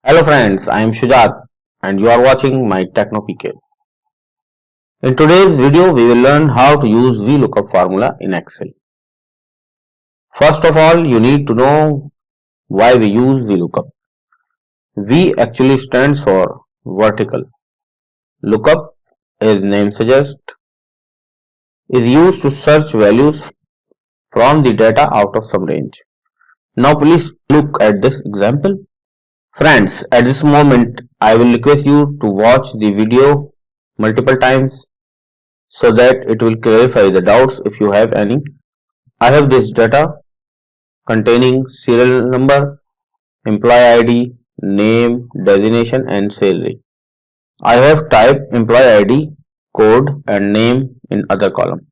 Hello friends, I am Shujat and you are watching my Techno PK. In today's video, we will learn how to use VLOOKUP formula in Excel. First of all, you need to know why we use VLOOKUP. V actually stands for vertical. Lookup, as name suggests, is used to search values from the data out of some range. Now please look at this example. Friends, at this moment, I will request you to watch the video multiple times so that it will clarify the doubts if you have any. I have this data containing serial number, employee ID, name, designation and salary. I have typed employee ID, code and name in other column.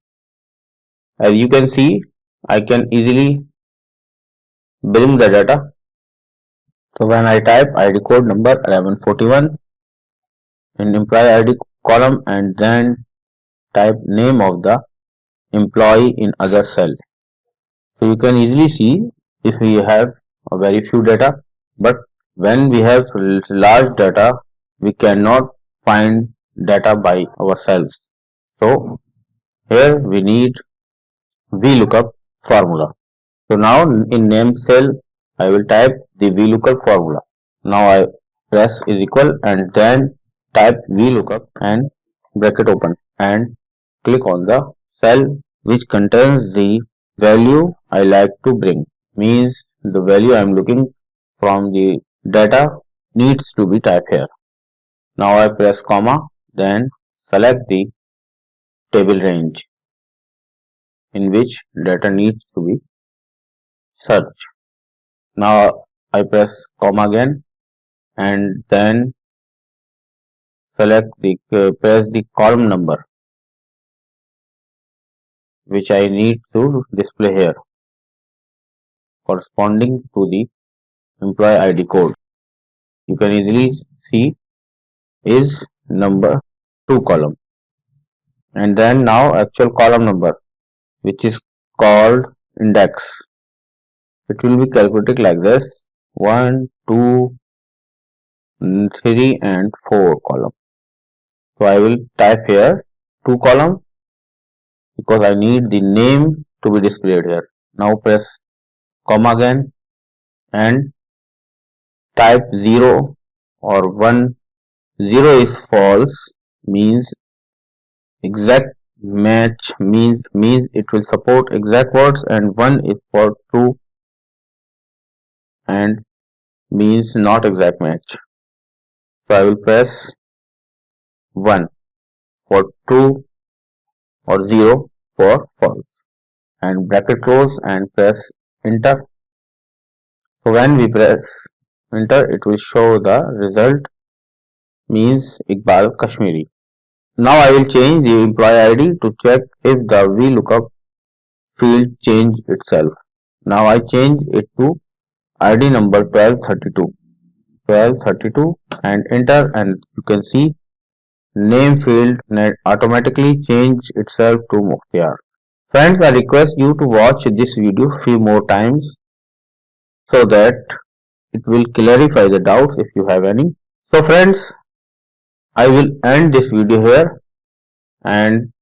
As you can see, I can easily bring the data. So when I type ID code number 1141 in employee ID column and then type name of the employee in other cell. So you can easily see if we have a very few data, but when we have large data, we cannot find data by ourselves. So here we need VLOOKUP formula. So now in name cell, I will type the VLOOKUP formula. Now I press is equal and then type VLOOKUP and bracket open and click on the cell which contains the value I like to bring, means the value I am looking from the data needs to be typed here. Now I press comma, then select the table range in which data needs to be searched. Now I press comma again and then press the column number which I need to display here corresponding to the employee ID code. You can easily see is number 2 column and then now actual column number which is called index. It will be calculated like this: 1, 2, 3 and 4 column. So I will type here 2 column because I need the name to be displayed here. Now press comma again and type 0 or 1. 0 is false, means exact match, means it will support exact words, and 1 is for true and means not exact match. So I will press 1 for true or 0 for false and bracket close and press enter. So when we press enter, it will show the result, means Iqbal Kashmiri. Now I will change the employee ID to check if the VLOOKUP field changed itself. Now I change it to ID number 1232 and enter, and you can see name field automatically change itself to Mukhtiar. Friends, I request you to watch this video few more times so that it will clarify the doubts if you have any. So friends, I will end this video here and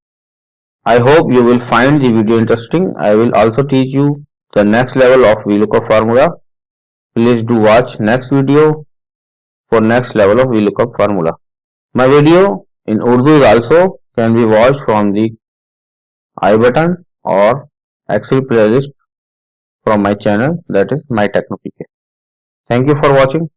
I hope you will find the video interesting. I will also teach you the next level of VLOOKUP formula. Please do watch next video for next level of VLOOKUP formula. My video in Urdu also can be watched from the I button or Excel playlist from my channel, that is my Techno PK. Thank you for watching.